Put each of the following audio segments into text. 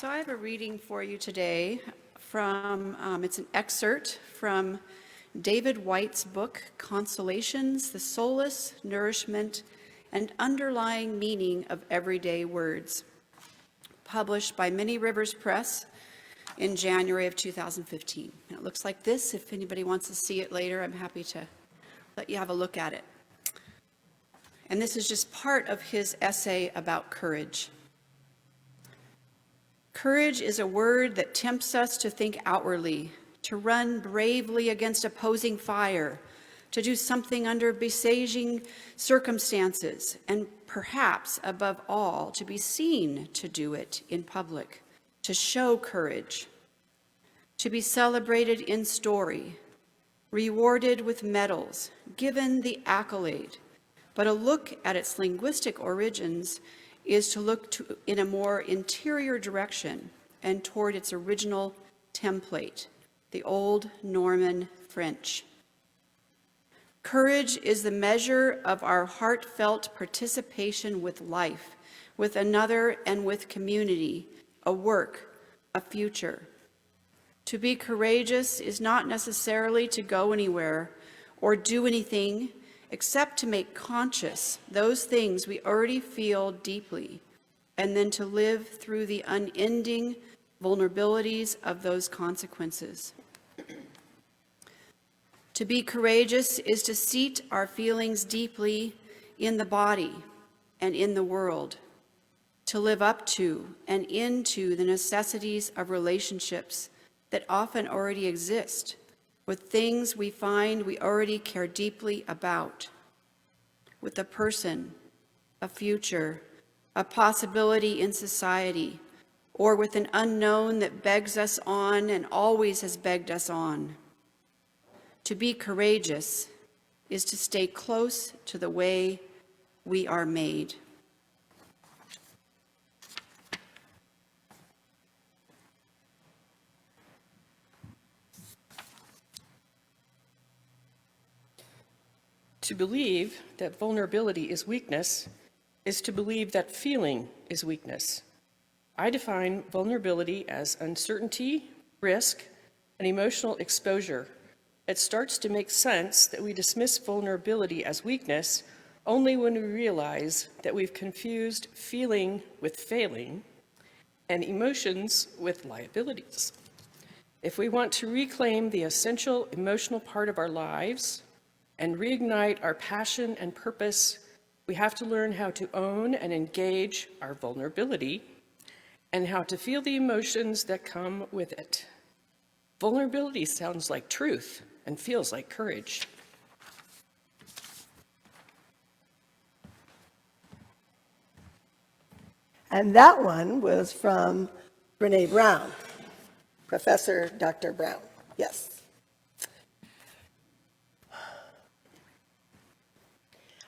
So I have a reading for you today from, it's an excerpt from David White's book, Consolations, the Solace, Nourishment, and Underlying Meaning of Everyday Words, published by Many Rivers Press in January of 2015. And it looks like this. If anybody wants to see it later, I'm happy to let you have a look at it. And this is just part of his essay about courage. Courage is a word that tempts us to think outwardly, to run bravely against opposing fire, to do something under besieging circumstances, and perhaps, above all, to be seen to do it in public, to show courage, to be celebrated in story, rewarded with medals, given the accolade. But a look at its linguistic origins is to look in a more interior direction and toward its original template, the old Norman French. Courage is the measure of our heartfelt participation with life, with another, and with community, a work, a future. To be courageous is not necessarily to go anywhere or do anything except to make conscious those things we already feel deeply, and then to live through the unending vulnerabilities of those consequences. To be courageous is to seat our feelings deeply in the body and in the world, to live up to and into the necessities of relationships that often already exist, with things we find we already care deeply about, with a person, a future, a possibility in society, or with an unknown that begs us on and always has begged us on. To be courageous is to stay close to the way we are made. To believe that vulnerability is weakness is to believe that feeling is weakness. I define vulnerability as uncertainty, risk, and emotional exposure. It starts to make sense that we dismiss vulnerability as weakness only when we realize that we've confused feeling with failing and emotions with liabilities. If we want to reclaim the essential emotional part of our lives and reignite our passion and purpose, we have to learn how to own and engage our vulnerability and how to feel the emotions that come with it. Vulnerability sounds like truth and feels like courage. And that one was from Brene Brown, Professor Dr. Brown. Yes.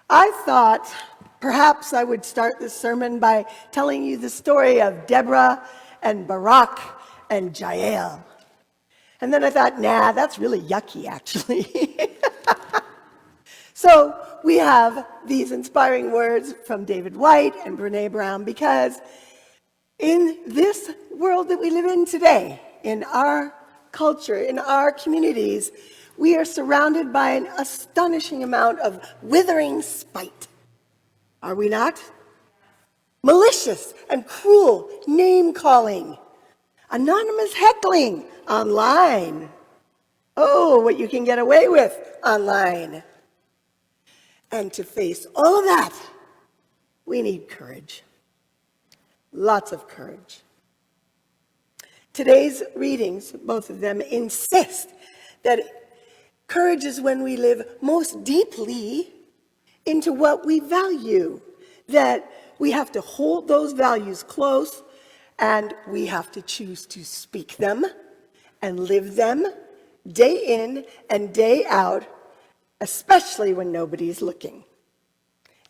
I thought perhaps I would start this sermon by telling you the story of Deborah and Barak and Jael. And then I thought, nah, that's really yucky, actually. So we have these inspiring words from David White and Brene Brown because in this world that we live in today, in our culture, in our communities, we are surrounded by an astonishing amount of withering spite. Are we not? Malicious and cruel name-calling, anonymous heckling online. Oh, what you can get away with online. And to face all of that, we need courage. Lots of courage. Today's readings, both of them, insist that courage is when we live most deeply into what we value, that we have to hold those values close and we have to choose to speak them and live them day in and day out, especially when nobody's looking,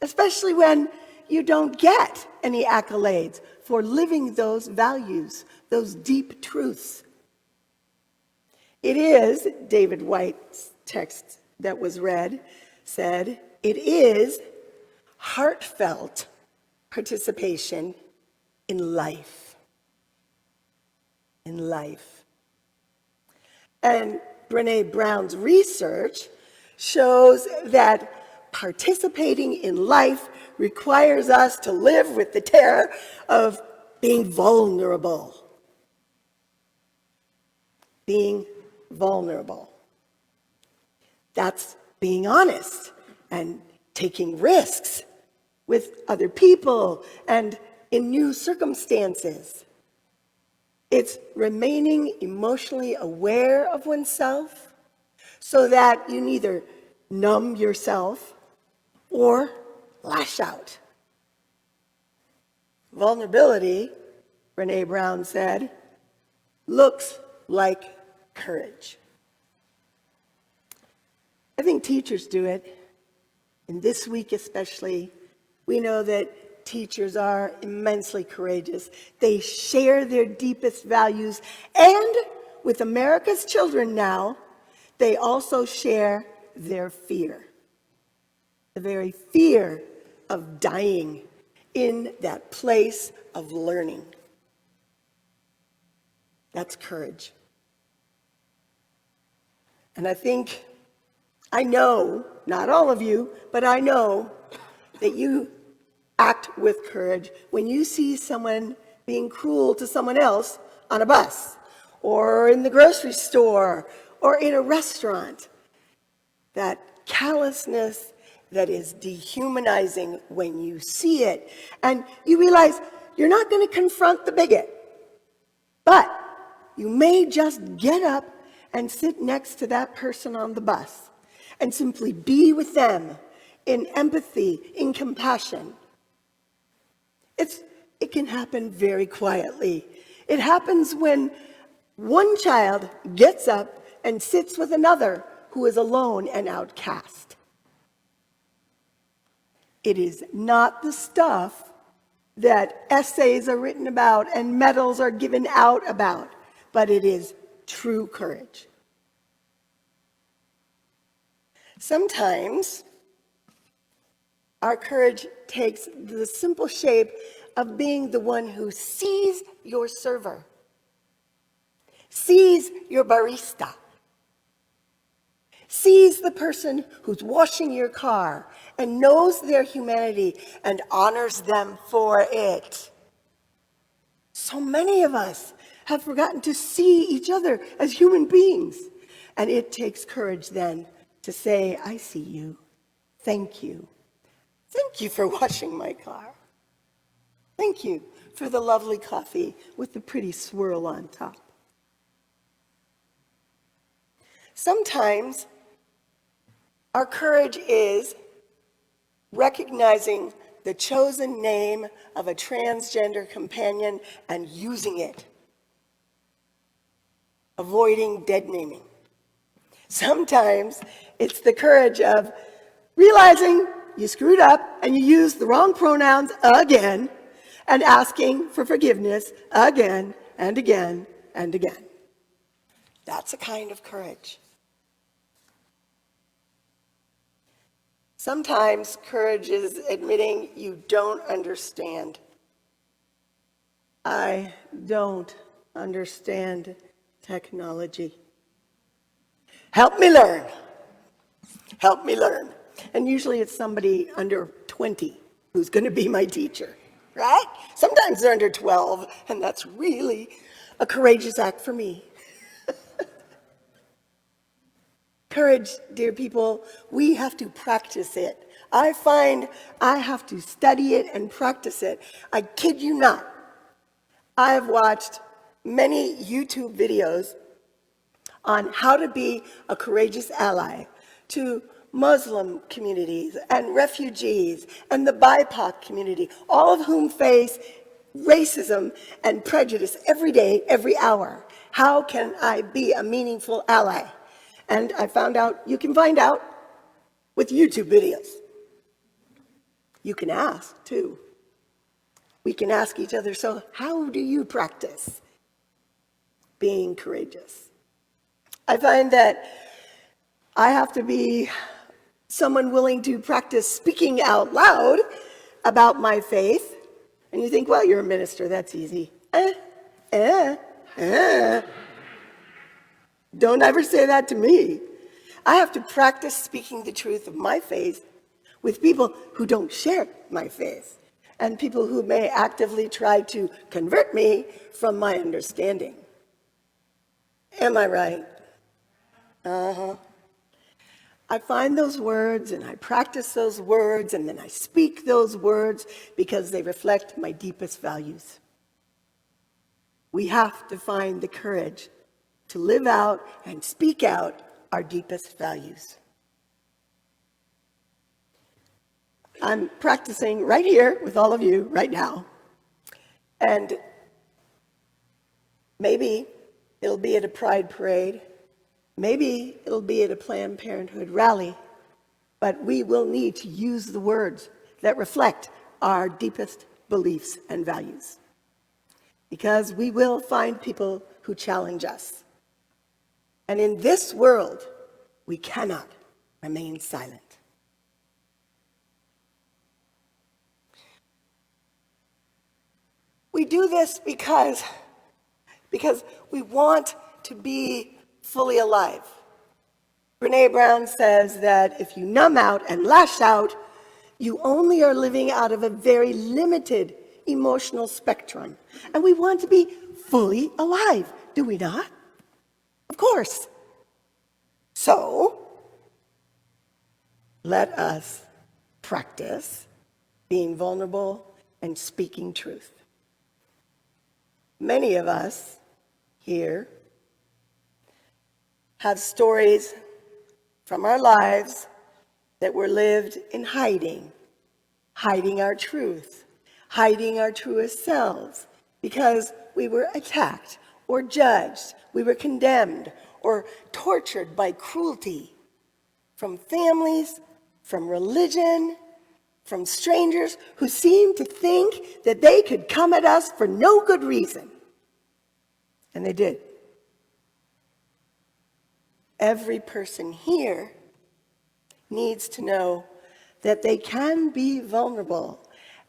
especially when you don't get any accolades for living those values, those deep truths. It is, David White's text that was read said, it is heartfelt participation in life. in life. And Brené Brown's research shows that participating in life requires us to live with the terror of being vulnerable. Being vulnerable. That's being honest and taking risks with other people and in new circumstances. It's remaining emotionally aware of oneself so that you neither numb yourself or lash out. Vulnerability, Brené Brown said, looks like courage. I think teachers do it. And this week especially, we know that teachers are immensely courageous. They share their deepest values. And with America's children now, they also share their fear. The very fear of dying in that place of learning. That's courage. And I know, not all of you, but I know that you act with courage when you see someone being cruel to someone else on a bus, or in the grocery store, or in a restaurant. That callousness that is dehumanizing when you see it. And you realize you're not going to confront the bigot, but you may just get up and sit next to that person on the bus and simply be with them in empathy, in compassion. It can happen very quietly. It happens when one child gets up and sits with another who is alone and outcast. It is not the stuff that essays are written about and medals are given out about, but it is true courage. Sometimes our courage takes the simple shape of being the one who sees your server, sees your barista, sees the person who's washing your car and knows their humanity and honors them for it. So many of us have forgotten to see each other as human beings. And it takes courage then to say, I see you. Thank you. Thank you for washing my car. Thank you for the lovely coffee with the pretty swirl on top. Sometimes our courage is recognizing the chosen name of a transgender companion and using it. Avoiding dead naming. Sometimes it's the courage of realizing you screwed up and you used the wrong pronouns again and asking for forgiveness again and again and again. That's a kind of courage. Sometimes courage is admitting you don't understand. I don't understand technology. Help me learn. Help me learn. And usually it's somebody under 20 who's going to be my teacher, right? Sometimes they're under 12, and that's really a courageous act for me. Courage, dear people, we have to practice it. I find I have to study it and practice it. I kid you not. I have watched many YouTube videos on how to be a courageous ally to Muslim communities and refugees and the BIPOC community, all of whom face racism and prejudice every day, every hour. How can I be a meaningful ally? And I found out you can find out with YouTube videos. You can ask, too. We can ask each other, so how do you practice being courageous? I find that I have to be someone willing to practice speaking out loud about my faith. And you think, well, you're a minister, that's easy. Don't ever say that to me. I have to practice speaking the truth of my faith with people who don't share my faith and people who may actively try to convert me from my understanding. Am I right? I find those words and I practice those words and then I speak those words because they reflect my deepest values. We have to find the courage to live out and speak out our deepest values. I'm practicing right here with all of you right now. And maybe it'll be at a pride parade. Maybe it'll be at a Planned Parenthood rally. But we will need to use the words that reflect our deepest beliefs and values. Because we will find people who challenge us. And in this world, we cannot remain silent. We do this because we want to be fully alive. Brené Brown says that if you numb out and lash out, you only are living out of a very limited emotional spectrum. And we want to be fully alive, do we not? Of course. So, let us practice being vulnerable and speaking truth. Many of us here have stories from our lives that were lived in hiding our truth, hiding our truest selves, because we were attacked or judged, we were condemned or tortured by cruelty from families, from religion, from strangers who seemed to think that they could come at us for no good reason. And they did. Every person here needs to know that they can be vulnerable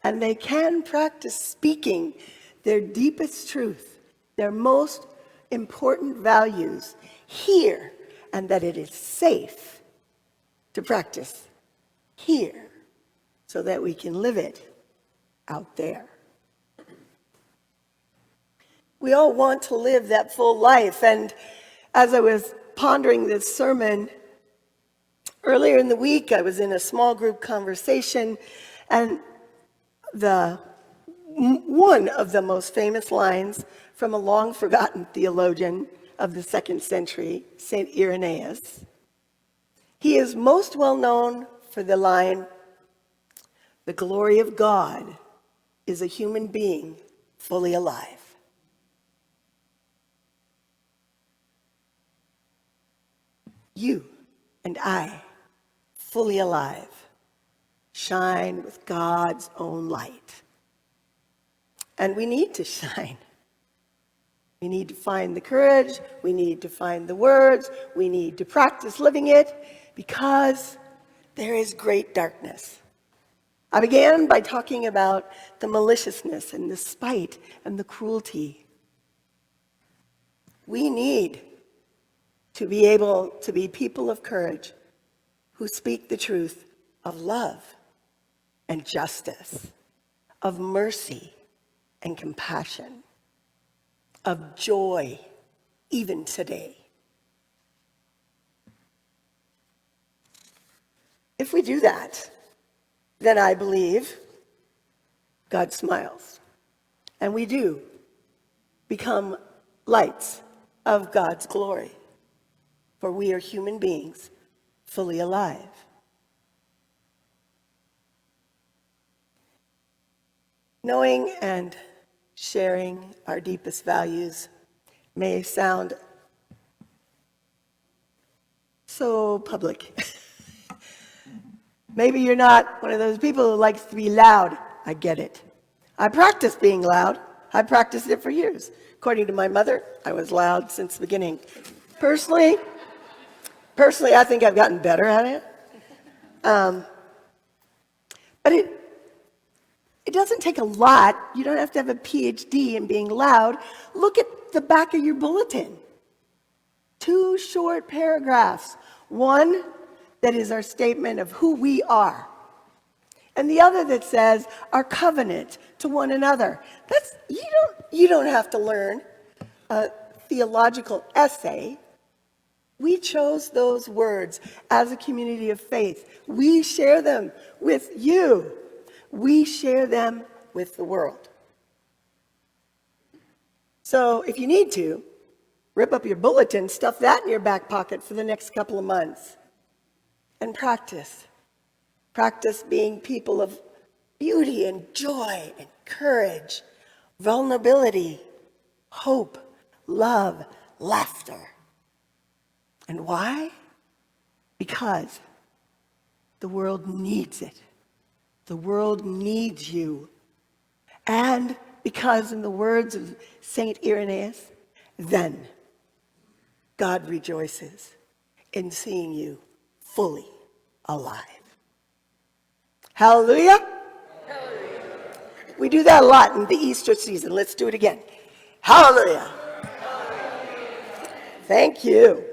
and they can practice speaking their deepest truth, their most important values here, and that it is safe to practice here so that we can live it out there. We all want to live that full life, and as I was pondering this sermon earlier in the week, I was in a small group conversation, and one of the most famous lines from a long-forgotten theologian of the 2nd century, St. Irenaeus. He is most well known for the line, "The glory of God is a human being fully alive." You and I, fully alive, shine with God's own light. And we need to shine. We need to find the courage, we need to find the words, we need to practice living it, because there is great darkness. I began by talking about the maliciousness and the spite and the cruelty. We need to be able to be people of courage who speak the truth of love and justice, of mercy and compassion, of joy, even today. If we do that, then I believe God smiles. And we do become lights of God's glory. For we are human beings, fully alive. Knowing and sharing our deepest values may sound so public. Maybe you're not one of those people who likes to be loud. I get it. I practice being loud. I practiced it for years. According to my mother, I was loud since the beginning. Personally, I think I've gotten better at it. But it doesn't take a lot. You don't have to have a PhD in being loud. Look at the back of your bulletin. 2 short paragraphs. One that is our statement of who we are, and the other that says our covenant to one another. You don't have to learn a theological essay. We chose those words as a community of faith. We share them with you. We share them with the world. So if you need to, rip up your bulletin, stuff that in your back pocket for the next couple of months, and practice. Practice being people of beauty and joy and courage, vulnerability, hope, love, laughter. And why? Because the world needs it. The world needs you. And because, in the words of St. Irenaeus, then God rejoices in seeing you fully alive. Hallelujah? Hallelujah. We do that a lot in the Easter season. Let's do it again. Hallelujah. Hallelujah. Thank you.